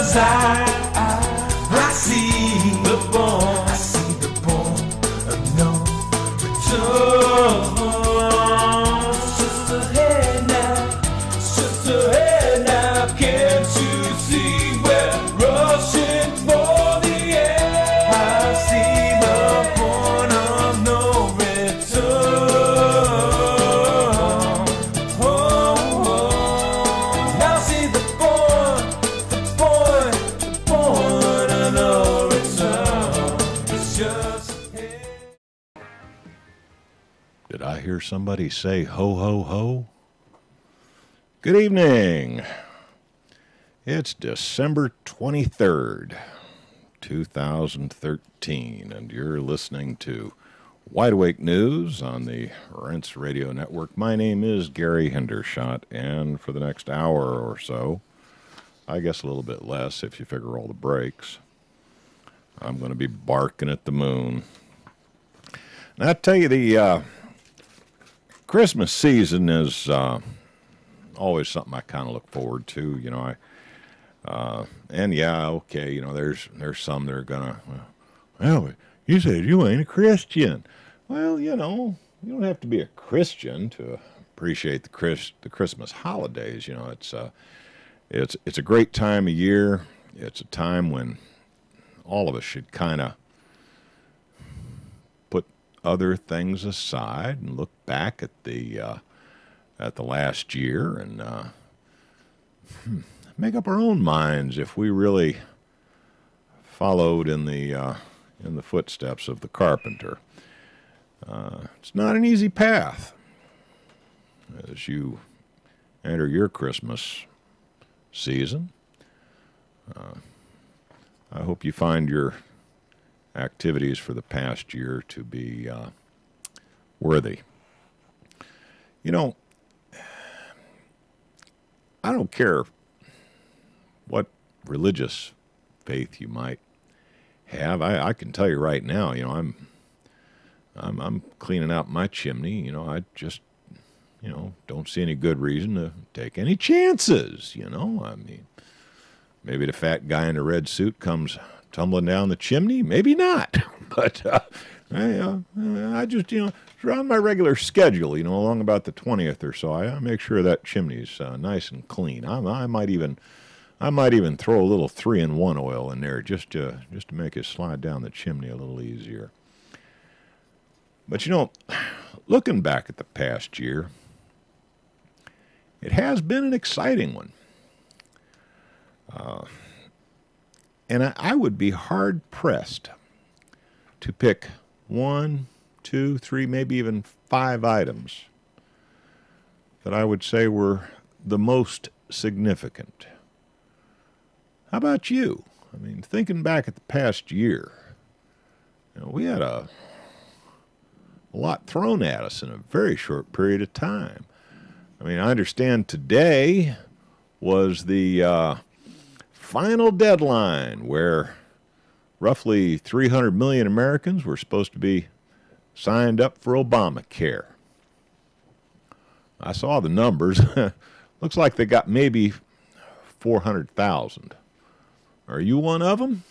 I see the born of no return. Just ahead now, can't you see we're rushing for the end? I see the point of no return. Now see the point of no return. It's just ahead. Did I hear somebody say ho, ho, ho? Good evening. It's December 23rd, 2013, and you're listening to Wide Awake News on the Rents Radio Network. My name is Gary Hendershot, and for the next hour or so, I guess a little bit less if you figure all the breaks, I'm going to be barking at the moon. Now, I tell you, the Christmas season is always something I kind of look forward to, you know. And yeah, okay, you know, there's some that are gonna, well, you said you ain't a Christian. Well, you know, you don't have to be a Christian to appreciate the Christmas holidays. You know, it's a great time of year. It's a time when all of us should kind of put other things aside and look back at the last year and make up our own minds if we really followed in the footsteps of the carpenter. It's not an easy path as you enter your Christmas season. I hope you find your activities for the past year to be worthy. You know, I don't care what religious faith you might have. I can tell you right now, you know, I'm cleaning out my chimney. You know, I just, you know, don't see any good reason to take any chances. You know, I mean, maybe the fat guy in the red suit comes tumbling down the chimney. Maybe not, but I just, you know, it's around my regular schedule. You know, along about the 20th or so, I make sure that chimney's nice and clean. I might even throw a little 3-in-1 oil in there just to make it slide down the chimney a little easier. But you know, looking back at the past year, it has been an exciting one. And I would be hard-pressed to pick 1, 2, 3, maybe even 5 items that I would say were the most significant. How about you? I mean, thinking back at the past year, you know, we had a lot thrown at us in a very short period of time. I mean, I understand today was the final deadline where roughly 300 million Americans were supposed to be signed up for ObamaCare. I saw the numbers. Looks like they got maybe 400,000. Are you one of them?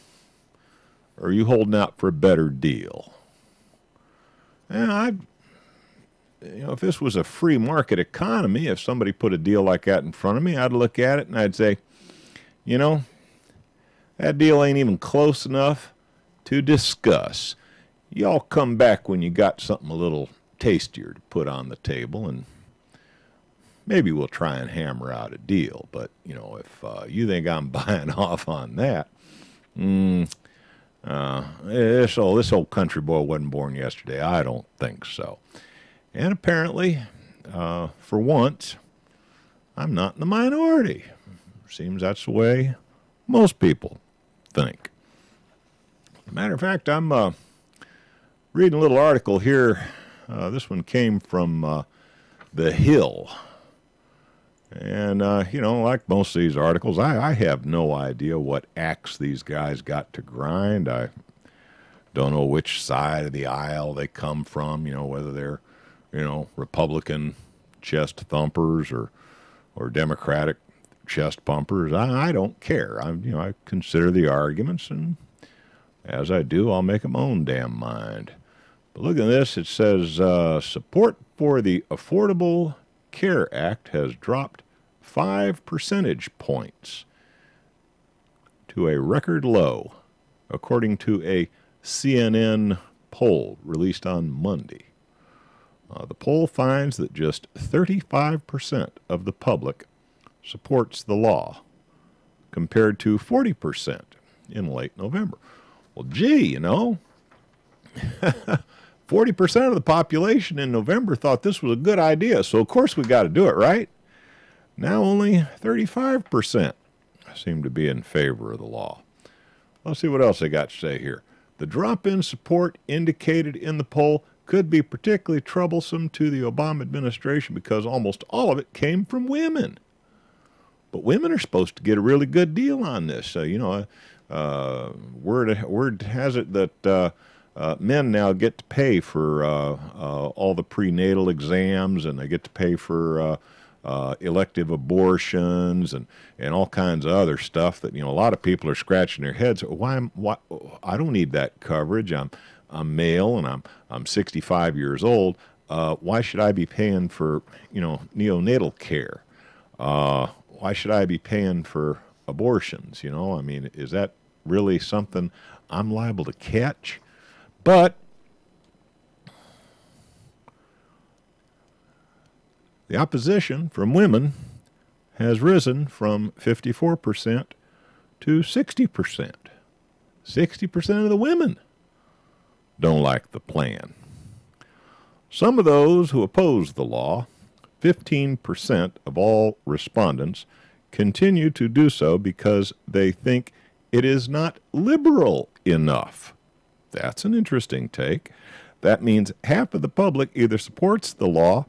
Or are you holding out for a better deal? And you know, if this was a free market economy, if somebody put a deal like that in front of me, I'd look at it and I'd say, you know, that deal ain't even close enough to discuss. Y'all come back when you got something a little tastier to put on the table, and maybe we'll try and hammer out a deal. But, you know, if you think I'm buying off on that, this old country boy wasn't born yesterday. I don't think so. And apparently, for once, I'm not in the minority. Seems that's the way most people think. Matter of fact, I'm reading a little article here. This one came from The Hill. And, you know, like most of these articles, I have no idea what axe these guys got to grind. I don't know which side of the aisle they come from, you know, whether they're, you know, Republican chest thumpers or Democratic chest bumpers. I don't care. I consider the arguments, and as I do, I'll make up my own damn mind. But look at this. It says support for the Affordable Care Act has dropped 5 percentage points to a record low, according to a CNN poll released on Monday. The poll finds that just 35% of the public supports the law, compared to 40% in late November. Well, gee, 40% of the population in November thought this was a good idea, so of course we got to do it, right? Now only 35% seem to be in favor of the law. Let's see what else they got to say here. The drop in support indicated in the poll could be particularly troublesome to the Obama administration because almost all of it came from women. But women are supposed to get a really good deal on this. Word has it that men now get to pay for all the prenatal exams, and they get to pay for elective abortions and all kinds of other stuff that, a lot of people are scratching their heads. Why I don't need that coverage. I'm male and I'm 65 years old. Why should I be paying for, neonatal care? Why should I be paying for abortions? Is that really something I'm liable to catch? But the opposition from women has risen from 54% to 60%. 60% of the women don't like the plan. Some of those who oppose the law, 15% of all respondents, continue to do so because they think it is not liberal enough. That's an interesting take. That means half of the public either supports the law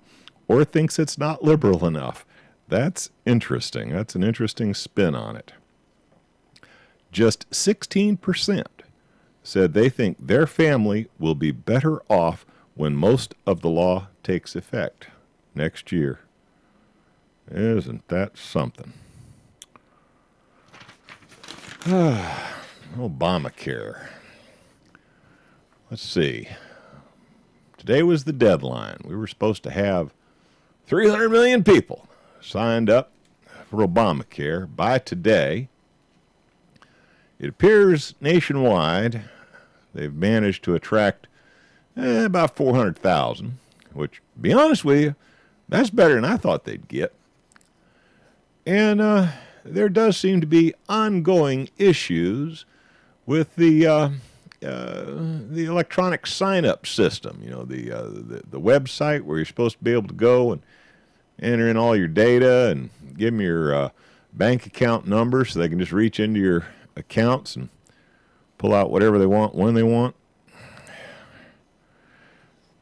or thinks it's not liberal enough. That's interesting. That's an interesting spin on it. Just 16% said they think their family will be better off when most of the law takes effect next year. Isn't that something? Obamacare. Let's see. Today was the deadline. We were supposed to have 300 million people signed up for Obamacare by today. It appears nationwide they've managed to attract about 400,000, which, to be honest with you, that's better than I thought they'd get. And there does seem to be ongoing issues with the electronic sign-up system. The website where you're supposed to be able to go and enter in all your data and give them your bank account number so they can just reach into your accounts and pull out whatever they want when they want.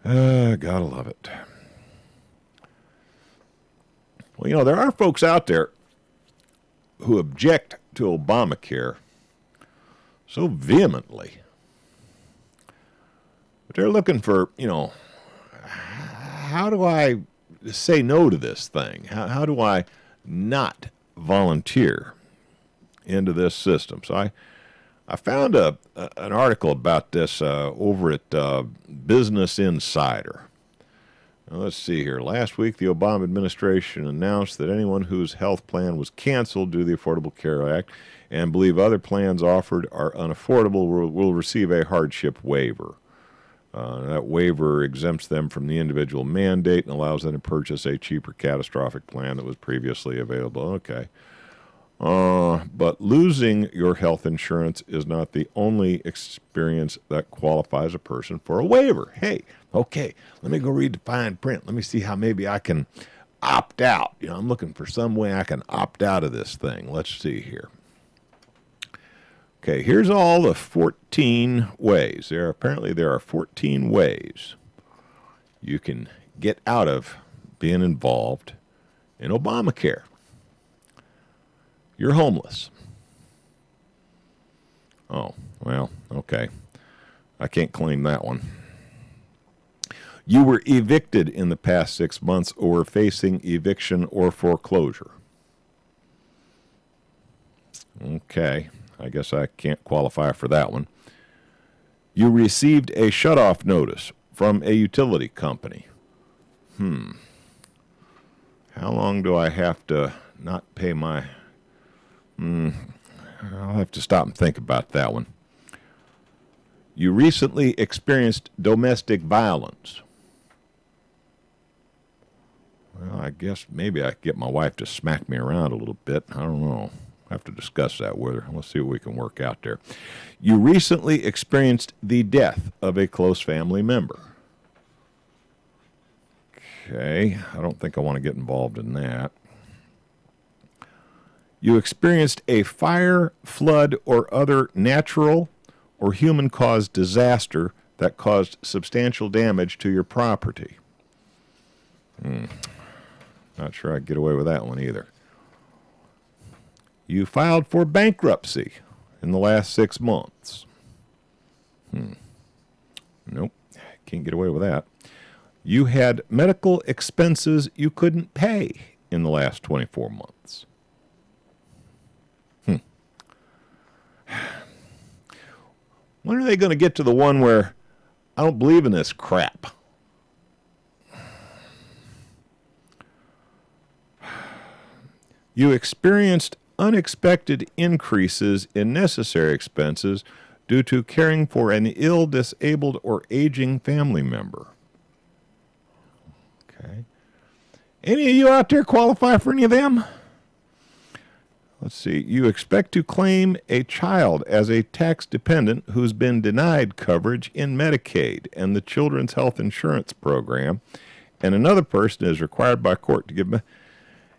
Gotta love it. Well, there are folks out there who object to Obamacare so vehemently. But they're looking for, how do I say no to this thing? How do I not volunteer into this system? So I found an article about this over at Business Insider. Now, let's see here. Last week, the Obama administration announced that anyone whose health plan was canceled due to the Affordable Care Act and believe other plans offered are unaffordable will receive a hardship waiver. That waiver exempts them from the individual mandate and allows them to purchase a cheaper catastrophic plan that was previously available. Okay. But losing your health insurance is not the only experience that qualifies a person for a waiver. Hey, okay, let me go read the fine print. Let me see how maybe I can opt out. I'm looking for some way I can opt out of this thing. Let's see here. Okay, here's all the 14 ways. There are 14 ways you can get out of being involved in Obamacare. You're homeless. Oh, well, okay. I can't claim that one. You were evicted in the past 6 months or facing eviction or foreclosure. Okay, I guess I can't qualify for that one. You received a shutoff notice from a utility company. How long do I have to not pay my... I'll have to stop and think about that one. You recently experienced domestic violence. Well, I guess maybe I could get my wife to smack me around a little bit. I don't know. I have to discuss that with her. Let's see what we can work out there. You recently experienced the death of a close family member. Okay, I don't think I want to get involved in that. You experienced a fire, flood, or other natural or human-caused disaster that caused substantial damage to your property. Not sure I'd get away with that one either. You filed for bankruptcy in the last 6 months. Nope, can't get away with that. You had medical expenses you couldn't pay in the last 24 months. When are they going to get to the one where I don't believe in this crap? You experienced unexpected increases in necessary expenses due to caring for an ill, disabled, or aging family member. Okay. Any of you out there qualify for any of them? Let's see. You expect to claim a child as a tax dependent who's been denied coverage in Medicaid and the Children's Health Insurance Program, and another person is required by court to give...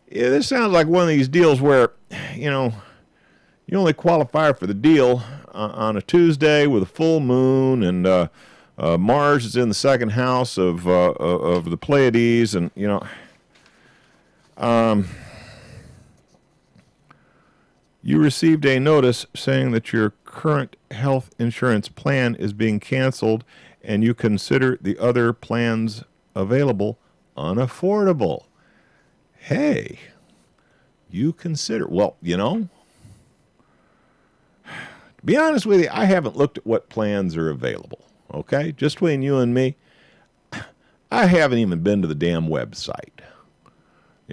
Yeah, this sounds like one of these deals where, you only qualify for the deal on a Tuesday with a full moon, and Mars is in the second house of the Pleiades, and, you received a notice saying that your current health insurance plan is being canceled and you consider the other plans available unaffordable. Hey, you consider... Well, to be honest with you, I haven't looked at what plans are available, okay? Just between you and me, I haven't even been to the damn website.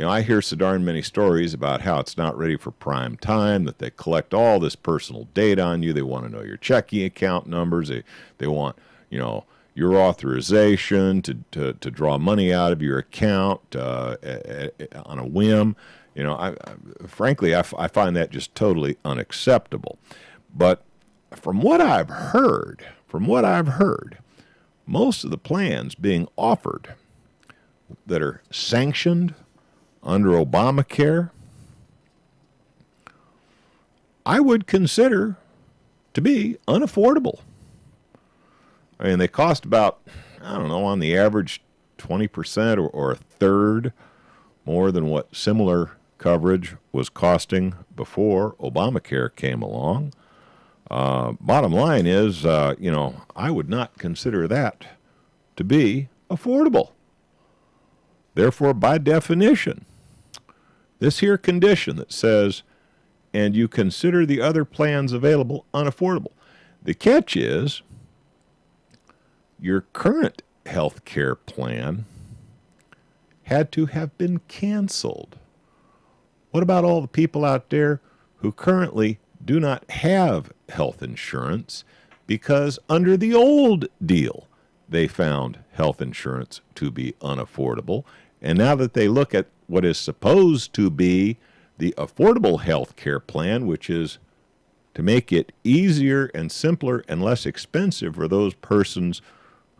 I hear so darn many stories about how it's not ready for prime time, that they collect all this personal data on you. They want to know your checking account numbers. They want, your authorization to draw money out of your account on a whim. Frankly, I find that just totally unacceptable. But from what I've heard, most of the plans being offered that are sanctioned under Obamacare, I would consider to be unaffordable. I mean, they cost about, on the average 20% or a third more than what similar coverage was costing before Obamacare came along. Bottom line is, I would not consider that to be affordable. Therefore, by definition, this here condition that says, and you consider the other plans available unaffordable. The catch is, your current health care plan had to have been canceled. What about all the people out there who currently do not have health insurance because under the old deal they found health insurance to be unaffordable, and now that they look at what is supposed to be the affordable health care plan, which is to make it easier and simpler and less expensive for those persons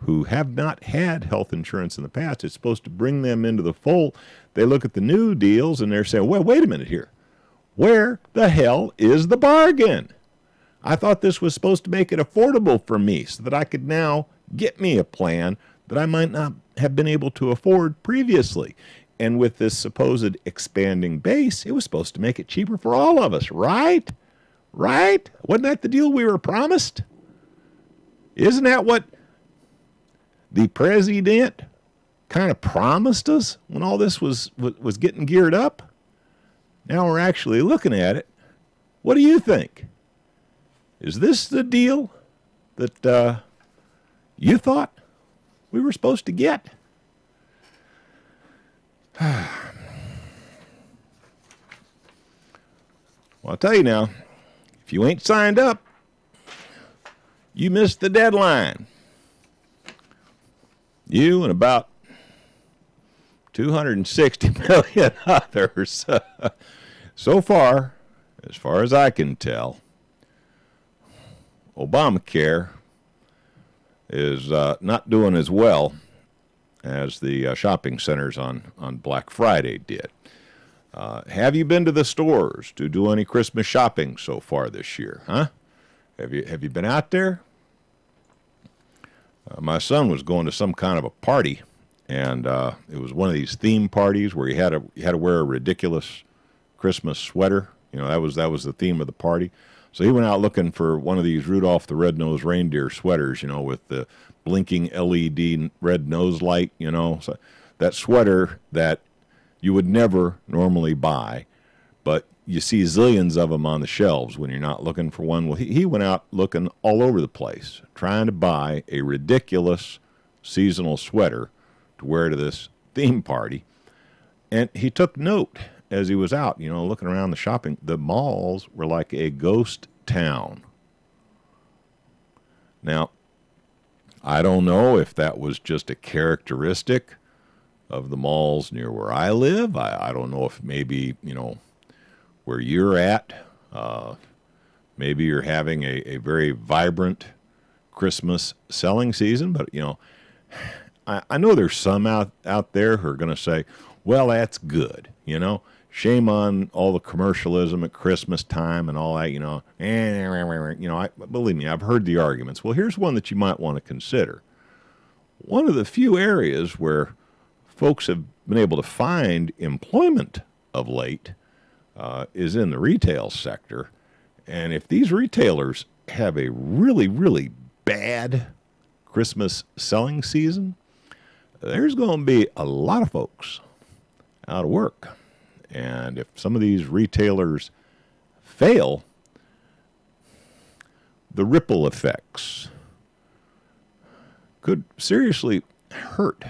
who have not had health insurance in the past, it's supposed to bring them into the fold. They look at the new deals and they're saying, well, wait a minute here. Where the hell is the bargain? I thought this was supposed to make it affordable for me so that I could now get me a plan that I might not have been able to afford previously. And with this supposed expanding base, it was supposed to make it cheaper for all of us, right? Right? Wasn't that the deal we were promised? Isn't that what the president kind of promised us when all this was getting geared up? Now we're actually looking at it, What do you think? Is this the deal that you thought we were supposed to get? Well, I'll tell you now, if you ain't signed up, you missed the deadline. You and about 260 million others. So far, as far as I can tell, ObamaCare is not doing as well as the shopping centers on Black Friday did. Have you been to the stores to do any Christmas shopping so far this year? Huh? Have you been out there? My son was going to some kind of a party, and it was one of these theme parties where you had to wear a ridiculous Christmas sweater. You know, that was the theme of the party. So he went out looking for one of these Rudolph the Red-Nosed Reindeer sweaters, you know, with the blinking LED red nose light, you know. So that sweater that you would never normally buy, but you see zillions of them on the shelves when you're not looking for one. Well, he went out looking all over the place, trying to buy a ridiculous seasonal sweater to wear to this theme party. And he took note as he was out, you know, looking around the shopping. The malls were like a ghost town. Now, I don't know if that was just a characteristic of the malls near where I live. I don't know if maybe, you know, where you're at, maybe you're having a very vibrant Christmas selling season. But, you know, I know there's some out there who are going to say, well, that's good, you know. Shame on all the commercialism at Christmas time and all that, you know. Believe me, I've heard the arguments. Well, here's one that you might want to consider. One of the few areas where folks have been able to find employment of late is in the retail sector. And if these retailers have a really, really bad Christmas selling season, there's going to be a lot of folks out of work. And if some of these retailers fail, the ripple effects could seriously hurt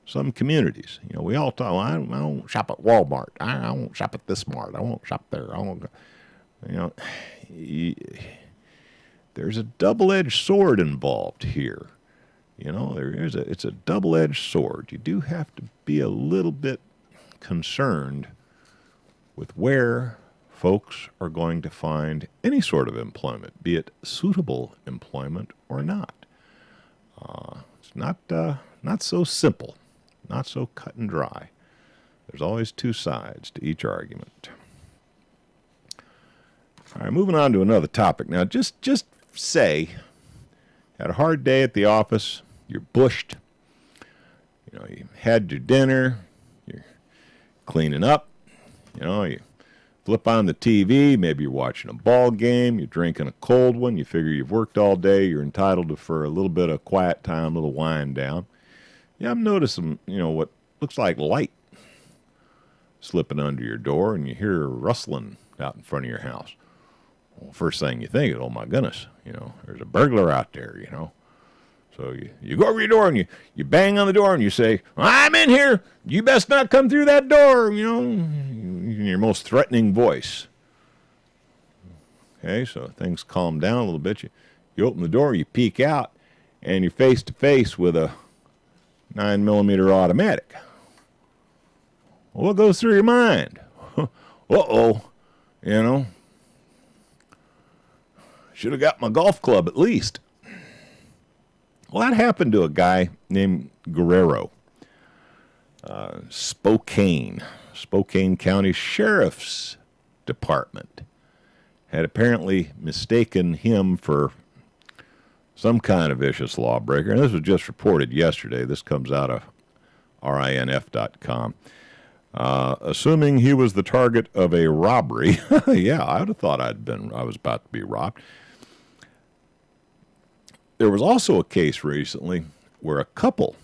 some communities. You know, we all talk, well, I don't shop at Walmart. I won't shop at this mart. I won't shop there. I won't go. You know, there's a double-edged sword involved here. You know, it's a double-edged sword. You do have to be a little bit concerned with where folks are going to find any sort of employment, be it suitable employment or not. It's not so simple, not so cut and dry. There's always two sides to each argument. All right, moving on to another topic. Now, just say, had a hard day at the office, you're bushed, you know, you had your dinner, you're cleaning up, you know, you flip on the TV, maybe you're watching a ball game, you're drinking a cold one, you figure you've worked all day, you're entitled for a little bit of quiet time, a little wind down. Yeah, I'm noticing, you know, what looks like light slipping under your door, and you hear rustling out in front of your house. Well, first thing you think is, oh my goodness, you know, there's a burglar out there, you know. So you go over your door and you bang on the door and you say, I'm in here. You best not come through that door, you know, in your most threatening voice. Okay, so things calm down a little bit. You open the door, you peek out, and you're face to face with a 9mm automatic. Well, what goes through your mind? Uh-oh, you know. Should have got my golf club at least. Well, that happened to a guy named Guerrero. Spokane County Sheriff's Department had apparently mistaken him for some kind of vicious lawbreaker. And this was just reported yesterday. This comes out of RINF.com. Assuming he was the target of a robbery. Yeah, I would have thought I was about to be robbed. There was also a case recently where a couple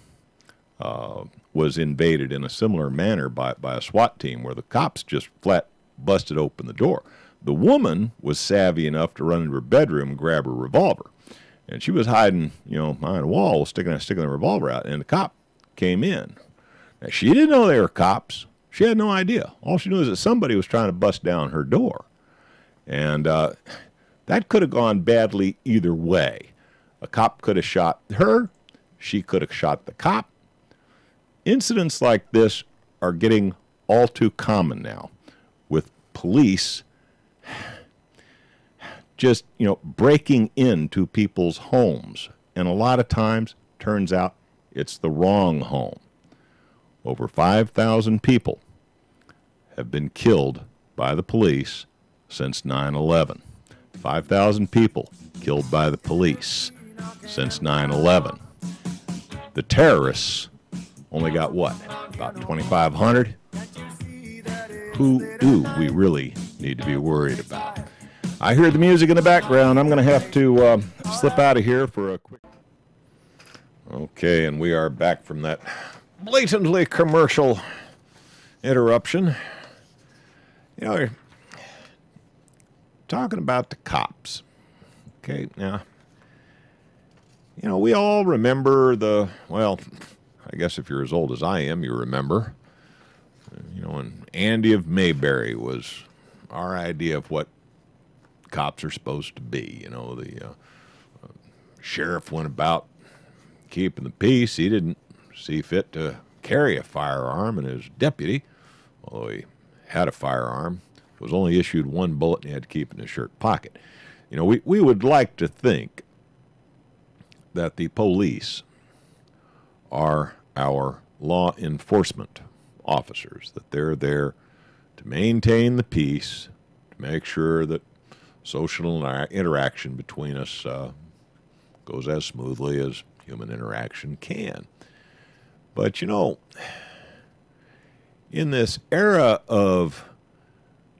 was invaded in a similar manner by a SWAT team, where the cops just flat busted open the door. The woman was savvy enough to run into her bedroom and grab her revolver. And she was hiding, behind a wall, sticking the revolver out, and the cop came in. Now, she didn't know they were cops. She had no idea. All she knew is that somebody was trying to bust down her door. And that could have gone badly either way. A cop could have shot her. She could have shot the cop. Incidents like this are getting all too common now, with police just, breaking into people's homes. And a lot of times, turns out, it's the wrong home. Over 5,000 people have been killed by the police since 9/11. 5,000 people killed by the police since 9/11. The terrorists only got what? About 2,500? Who do we really need to be worried about? I hear the music in the background. I'm going to have to slip out of here for a quick... Okay, and we are back from that blatantly commercial interruption. We're talking about the cops. Okay, now, we all remember I guess if you're as old as I am, you remember, when Andy of Mayberry was our idea of what cops are supposed to be. The sheriff went about keeping the peace. He didn't see fit to carry a firearm, and his deputy, although he had a firearm, was only issued one bullet and he had to keep it in his shirt pocket. We would like to think that the police are our law enforcement officers, that they're there to maintain the peace, to make sure that social interaction between us goes as smoothly as human interaction can. But, in this era of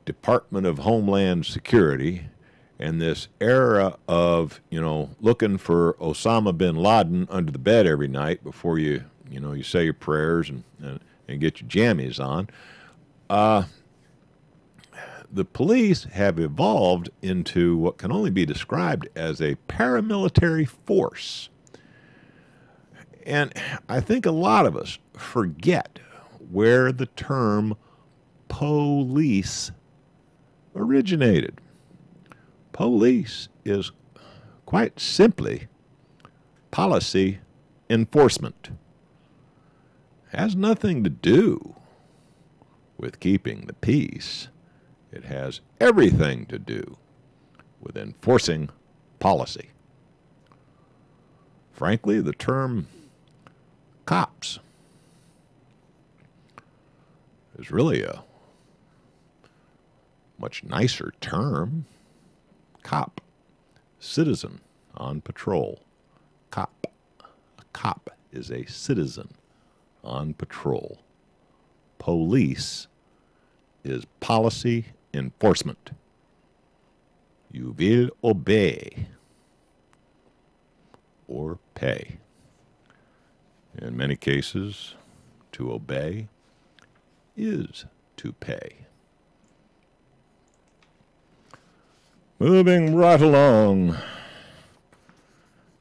Department of Homeland Security and this era of, looking for Osama bin Laden under the bed every night before you say your prayers and get your jammies on, the police have evolved into what can only be described as a paramilitary force. And I think a lot of us forget where the term police originated. Police is quite simply policy enforcement. It has nothing to do with keeping the peace. It has everything to do with enforcing policy. Frankly, the term cops is really a much nicer term. Cop, citizen on patrol. Cop. A cop is a citizen on patrol. Police is policy enforcement. You will obey or pay. In many cases, to obey is to pay. Moving right along.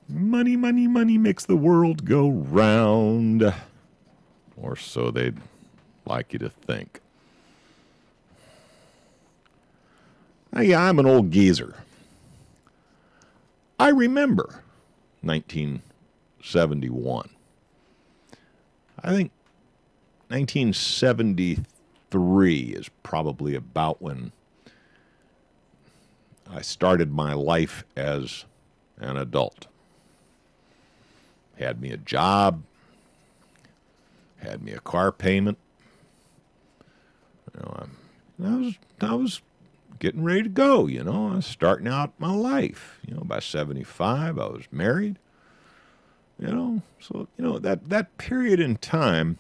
Money, money, money makes the world go round. Or so they'd like you to think. Yeah, I'm an old geezer. I remember 1971. I think 1973 is probably about when I started my life as an adult. Had me a job, had me a car payment. I was getting ready to go, I was starting out my life. By 75, I was married. So, that period in time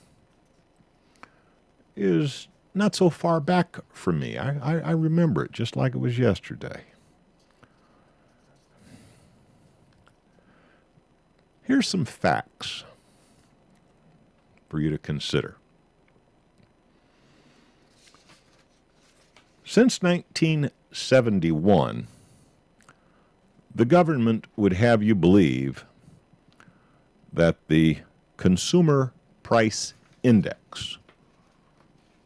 is not so far back from me. I remember it just like it was yesterday. Here's some facts for you to consider. Since 1971, the government would have you believe that the Consumer Price Index,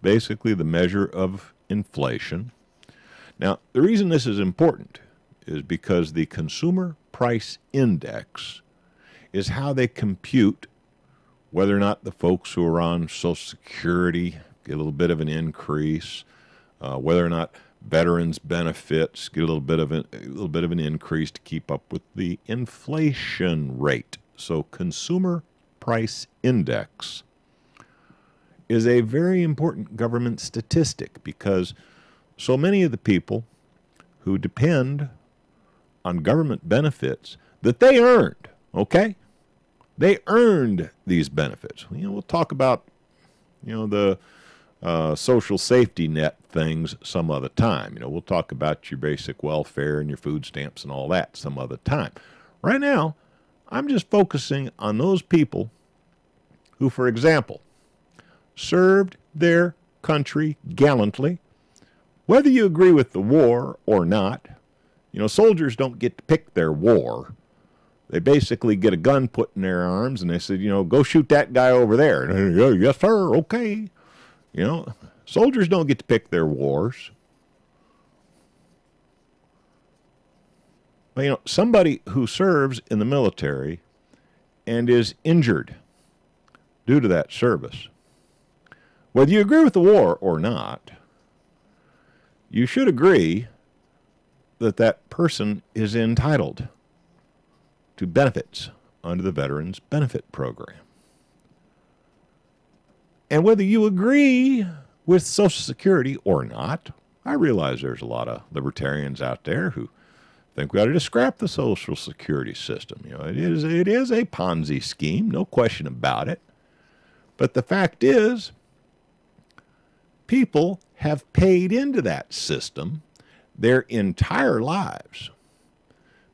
basically the measure of inflation. Now, the reason this is important is because the Consumer Price Index is how they compute whether or not the folks who are on Social Security get a little bit of an increase, whether or not veterans' benefits get a little bit of an increase to keep up with the inflation rate. So, Consumer Price Index is a very important government statistic because so many of the people who depend on government benefits that they earned, okay? They earned these benefits. We'll talk about, the social safety net things some other time. We'll talk about your basic welfare and your food stamps and all that some other time. Right now, I'm just focusing on those people who, for example, served their country gallantly. Whether you agree with the war or not, soldiers don't get to pick their war. They basically get a gun put in their arms and they said, go shoot that guy over there. And, yes, sir, okay. Soldiers don't get to pick their wars. But, somebody who serves in the military and is injured due to that service, whether you agree with the war or not, you should agree that that person is entitled to benefits under the Veterans Benefit Program. And whether you agree with Social Security or not, I realize there's a lot of libertarians out there who think we ought to just scrap the Social Security system. It is a Ponzi scheme, no question about it. But the fact is, people have paid into that system their entire lives.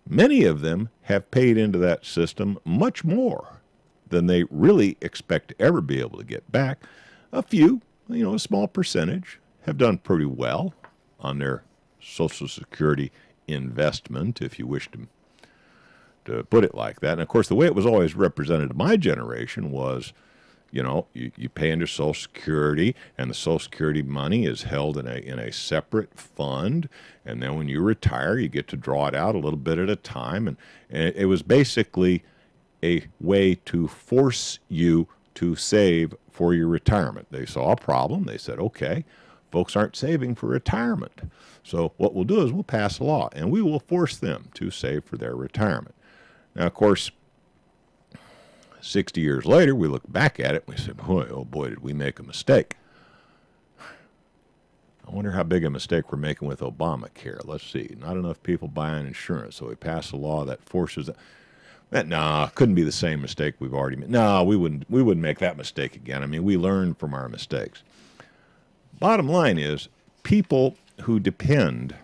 Many of them have paid into that system much more than they really expect to ever be able to get back. A few, a small percentage, have done pretty well on their Social Security investment, if you wish to put it like that. And, of course, the way it was always represented to my generation was, you pay into Social Security, and the Social Security money is held in a separate fund, and then when you retire, you get to draw it out a little bit at a time. And it was basically a way to force you to save for your retirement. They saw a problem. They said, okay, folks aren't saving for retirement. So what we'll do is we'll pass a law, and we will force them to save for their retirement. Now, of course, 60 years later, we look back at it and we say, oh boy, did we make a mistake. I wonder how big a mistake we're making with Obamacare. Let's see. Not enough people buying insurance, so we pass a law that forces that. Nah, couldn't be the same mistake we've already made. No, we wouldn't make that mistake again. I mean, we learn from our mistakes. Bottom line is, people who depend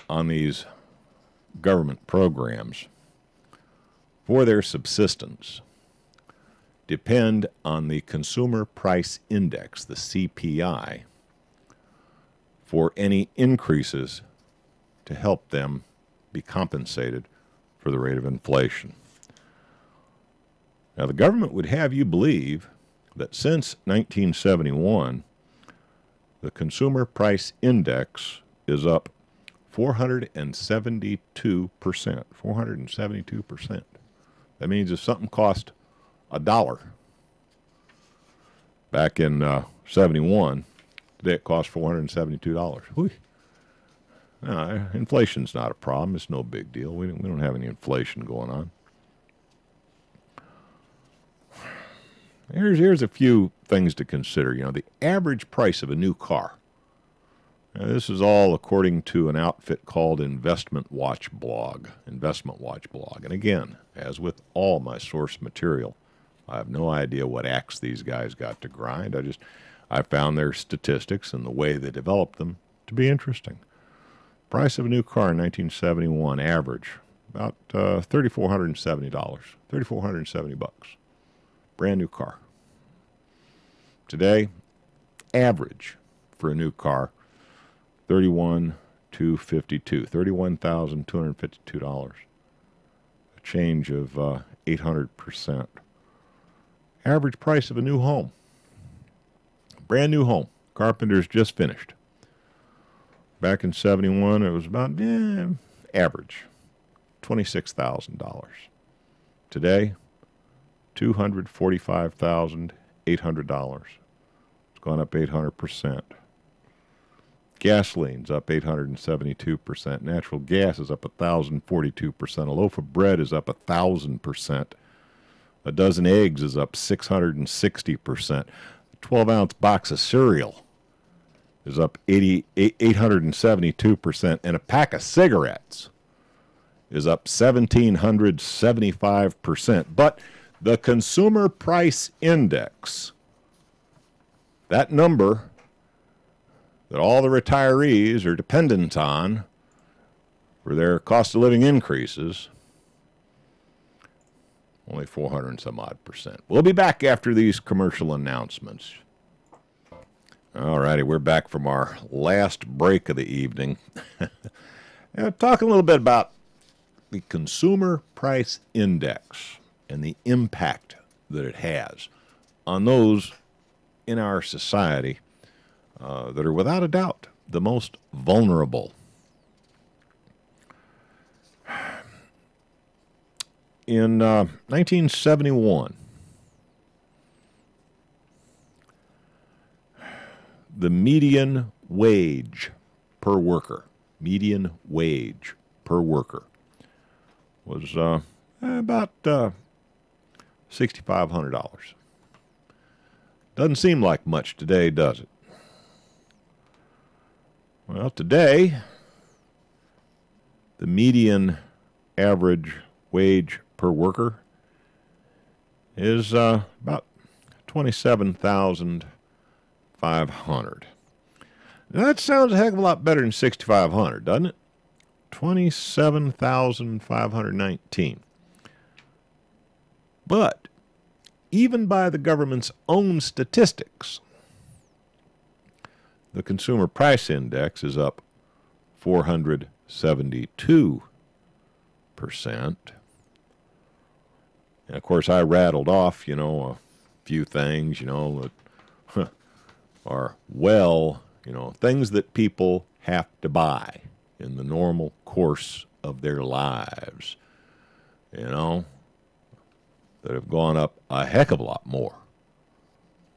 on these government programs for their subsistence depend on the Consumer Price Index, the CPI, for any increases to help them be compensated for the rate of inflation. Now, the government would have you believe that since 1971, the Consumer Price Index is up 472%. 472%. That means if something cost $1 back in 71, today it costs $472. Whew. No, inflation's not a problem. It's no big deal. We don't have any inflation going on. Here's a few things to consider. The average price of a new car. Now, this is all according to an outfit called Investment Watch Blog. And again, as with all my source material, I have no idea what axe these guys got to grind. I found their statistics and the way they developed them to be interesting. Price of a new car in 1971, average, about $3,470. $3,470. Brand new car. Today, average for a new car, $31,252, $31,252, a change of 800%. Average price of a new home, brand new home, carpenter's just finished. Back in 71, it was about average, $26,000. Today, $245,800. It's gone up 800%. Gasoline's up 872%. Natural gas is up 1,042%. A loaf of bread is up 1,000%. A dozen eggs is up 660%. A 12-ounce box of cereal is up 872%. And a pack of cigarettes is up 1,775%. But the Consumer Price Index, that number that all the retirees are dependent on for their cost of living increases, only 400 and some odd percent. We'll be back after these commercial announcements. All righty, we're back from our last break of the evening. Talking a little bit about the Consumer Price Index and the impact that it has on those in our society that are without a doubt the most vulnerable. In 1971, the median wage per worker was about $6,500. Doesn't seem like much today, does it? Well, today, the median average wage per worker is about $27,500. Now, that sounds a heck of a lot better than $6,500, doesn't it? $27,519. But even by the government's own statistics, the Consumer Price Index is up 472%. And of course, I rattled off, a few things, that are things that people have to buy in the normal course of their lives, that have gone up a heck of a lot more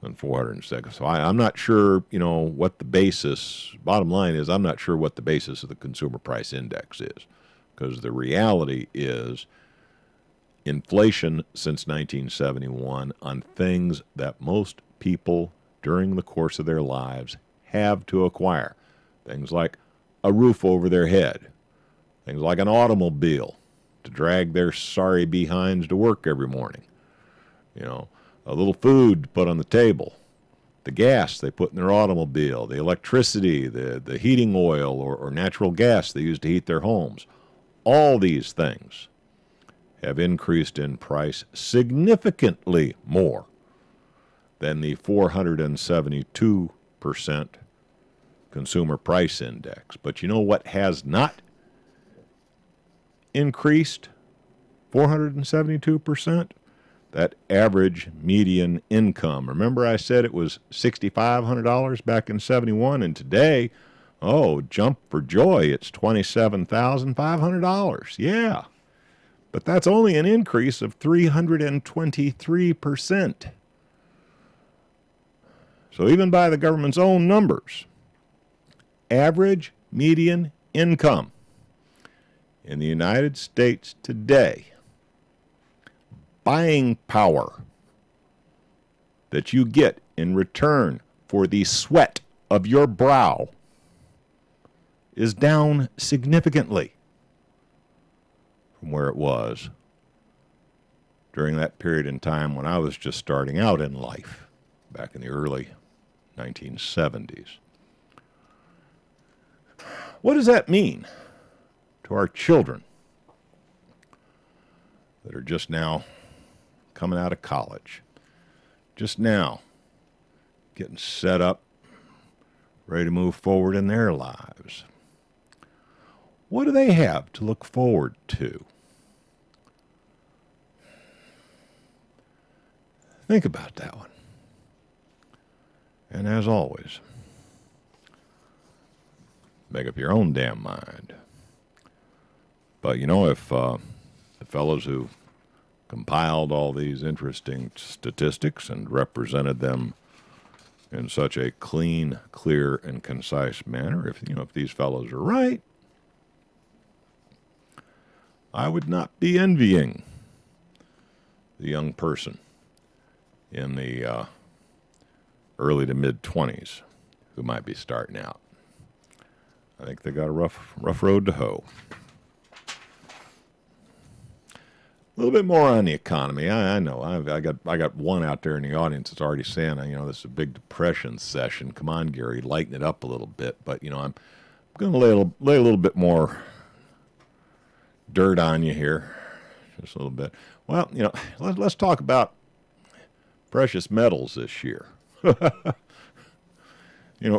than 406. So I'm not sure, what the basis, bottom line is, I'm not sure what the basis of the Consumer Price Index is, because the reality is inflation since 1971 on things that most people during the course of their lives have to acquire. Things like a roof over their head, things like an automobile to drag their sorry behinds to work every morning, a little food to put on the table, the gas they put in their automobile, the electricity, the heating oil or natural gas they use to heat their homes. All these things have increased in price significantly more than the 472% Consumer Price Index. But you know what has not increased 472%? That average median income. Remember I said it was $6,500 back in 71, and today, jump for joy, it's $27,500. Yeah. But that's only an increase of 323%. So even by the government's own numbers, average median income in the United States today, buying power that you get in return for the sweat of your brow, is down significantly from where it was during that period in time when I was just starting out in life, back in the early 1970s. What does that mean to our children that are just now coming out of college, just now getting set up ready to move forward in their lives. What do they have to look forward to? Think about that one. And as always, make up your own damn mind. But you know, if the fellows who compiled all these interesting statistics and represented them in such a clean, clear, and concise manner, if these fellows are right, I would not be envying the young person in the early to mid-20s who might be starting out. I think they got a rough road to hoe. A little bit more on the economy. I know I got one out there in the audience that's already saying, this is a big depression session. Come on, Gary, lighten it up a little bit. But I'm going to lay a little bit more dirt on you here, just a little bit. Well, let's talk about precious metals this year.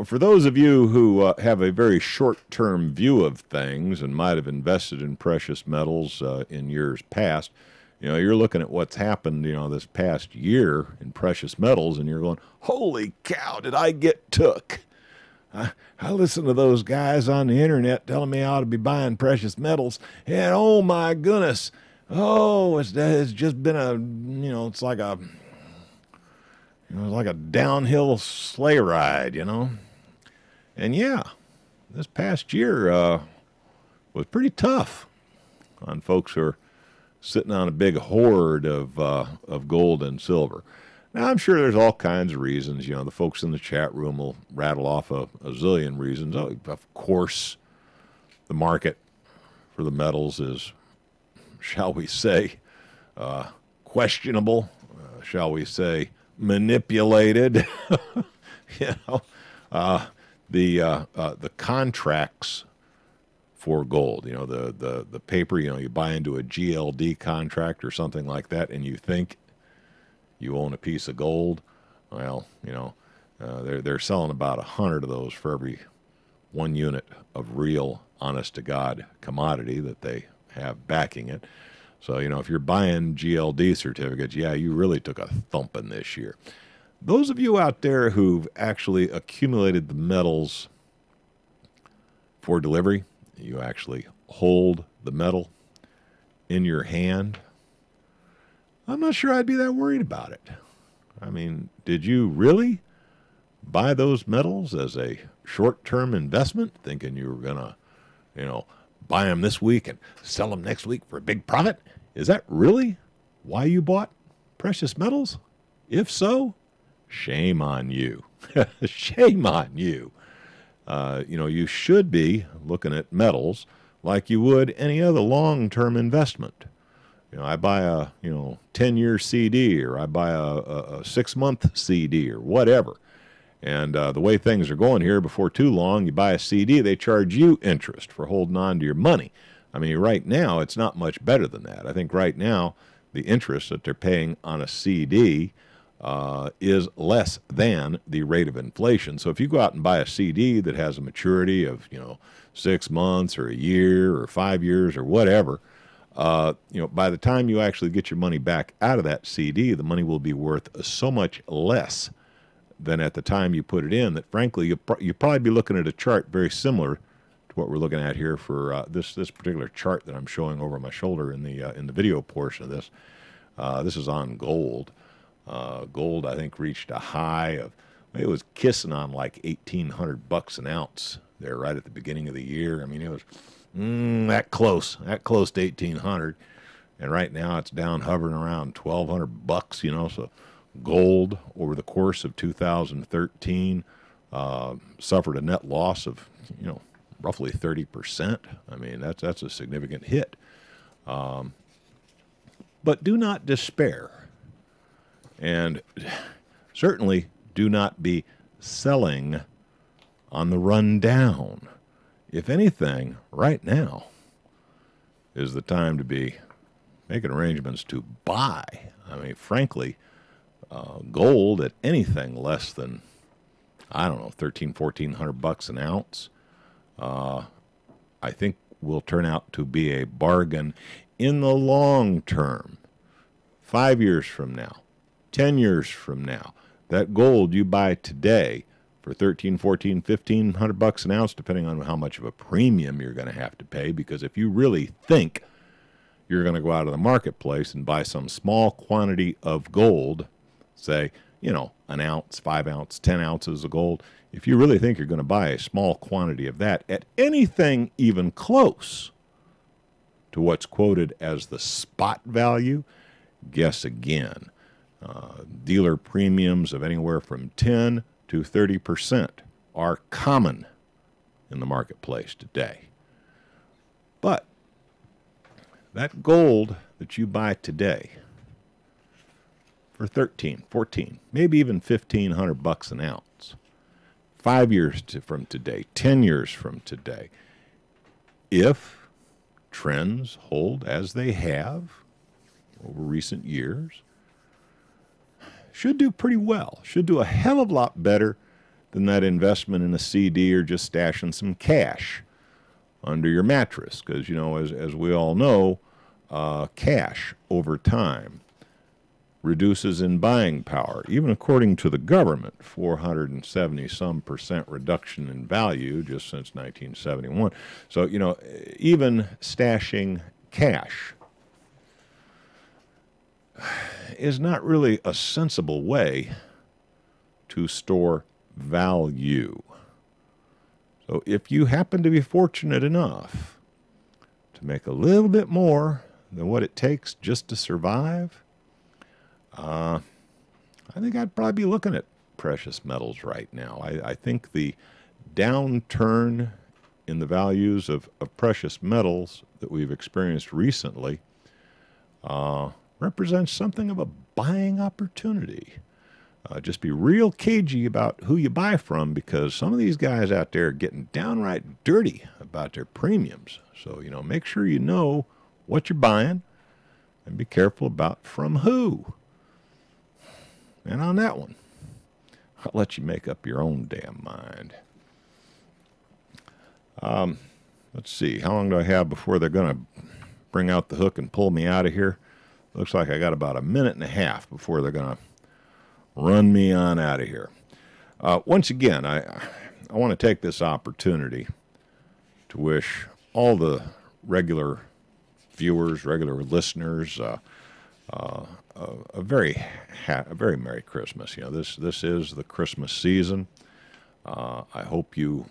For those of you who have a very short-term view of things and might have invested in precious metals in years past, you're looking at what's happened, this past year in precious metals, and you're going, holy cow, did I get took? I listen to those guys on the internet telling me I ought to be buying precious metals, and oh my goodness, it's just been it's like a downhill sleigh ride, And yeah, this past year was pretty tough on folks who are sitting on a big hoard of gold and silver. Now, I'm sure there's all kinds of reasons. The folks in the chat room will rattle off a zillion reasons. Oh, of course, the market for the metals is, shall we say, questionable, shall we say, manipulated. The contracts for gold, the paper, you buy into a GLD contract or something like that, and you think you own a piece of gold. Well, they're selling about 100 of those for every 1 unit of real, honest-to-God commodity that they have backing it. So, if you're buying GLD certificates, yeah, you really took a thumping this year. Those of you out there who've actually accumulated the metals for delivery, you actually hold the metal in your hand, I'm not sure I'd be that worried about it. I mean, did you really buy those metals as a short-term investment, thinking you were going to, buy them this week and sell them next week for a big profit? Is that really why you bought precious metals? If so, shame on you. Shame on you. You should be looking at metals like you would any other long-term investment. I buy a 10-year CD, or I buy a 6-month CD, or whatever. And the way things are going here, before too long, you buy a CD, they charge you interest for holding on to your money. I mean, right now, it's not much better than that. I think right now, the interest that they're paying on a CD is less than the rate of inflation. So if you go out and buy a CD that has a maturity of, 6 months or a year or 5 years or whatever, by the time you actually get your money back out of that CD, the money will be worth so much less than at the time you put it in that, frankly, you'll probably be looking at a chart very similar to what we're looking at here for this particular chart that I'm showing over my shoulder in the video portion of this. This is on gold. Gold, I think, reached a high of, it was kissing on like $1,800 an ounce there right at the beginning of the year. I mean, it was that close to 1,800, and right now it's down hovering around $1,200. So gold over the course of 2013 suffered a net loss of roughly 30%. I mean, that's a significant hit. But do not despair, and certainly do not be selling on the run down. If anything, right now is the time to be making arrangements to buy. I mean, frankly, gold at anything less than, I don't know, 1,400 bucks an ounce, I think will turn out to be a bargain in the long term. 5 years from now, 10 years from now, that gold you buy today for 13, 14, 1,500 bucks an ounce, depending on how much of a premium you're going to have to pay, because if you really think you're going to go out of the marketplace and buy some small quantity of gold, say, an ounce, 5 ounces, 10 ounces of gold, if you really think you're going to buy a small quantity of that at anything even close to what's quoted as the spot value, guess again. Dealer premiums of anywhere from 10 to 30% are common in the marketplace today. But that gold that you buy today for 13, 14, maybe even 1,500 bucks an ounce, 5 years from today, 10 years from today, if trends hold as they have over recent years, should do pretty well, should do a hell of a lot better than that investment in a CD or just stashing some cash under your mattress. Because, as we all know, cash over time reduces in buying power. Even according to the government, 470% reduction in value just since 1971. So, even stashing cash is not really a sensible way to store value. So if you happen to be fortunate enough to make a little bit more than what it takes just to survive, I think I'd probably be looking at precious metals right now. I think the downturn in the values of precious metals that we've experienced recently represents something of a buying opportunity. Just be real cagey about who you buy from, because some of these guys out there are getting downright dirty about their premiums. So, make sure you know what you're buying and be careful about from who. And on that one, I'll let you make up your own damn mind. Let's see, how long do I have before they're going to bring out the hook and pull me out of here? Looks like I got about a minute and a half before they're going to run me on out of here. Once again, I want to take this opportunity to wish all the regular viewers, regular listeners, a very Merry Christmas. This is the Christmas season. I hope you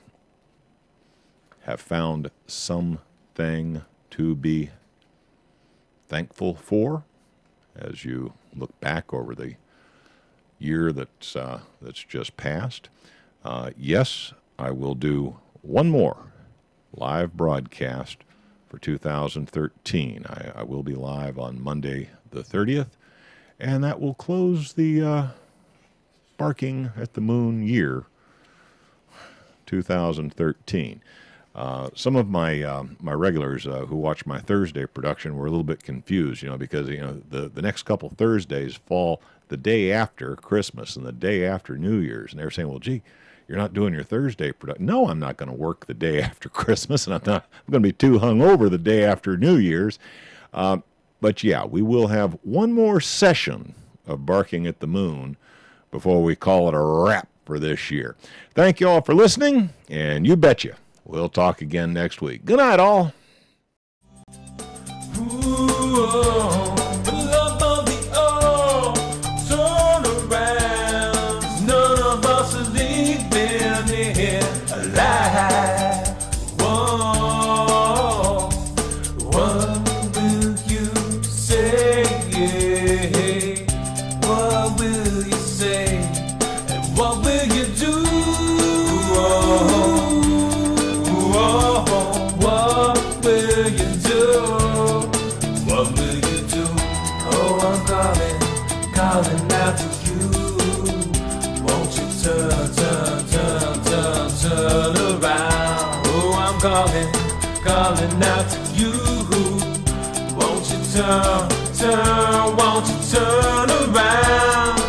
have found something to be thankful for as you look back over the year that's just passed. Yes, I will do one more live broadcast for 2013. I will be live on Monday the 30th, and that will close the Barking at the Moon year 2013. Some of my regulars who watch my Thursday production were a little bit confused, because the next couple Thursdays fall the day after Christmas and the day after New Year's, and they were saying, "Well, gee, you're not doing your Thursday production." No, I'm not going to work the day after Christmas, and I'm going to be too hungover the day after New Year's. But yeah, we will have one more session of Barking at the Moon before we call it a wrap for this year. Thank you all for listening, and you betcha we'll talk again next week. Good night, all. None of us are leaving here alive. Whoa, what will you say? What will you say? And what will you do? What will you do? What will you do? Oh, I'm calling out to you. Won't you turn around? Oh, I'm calling out to you. Won't you turn around?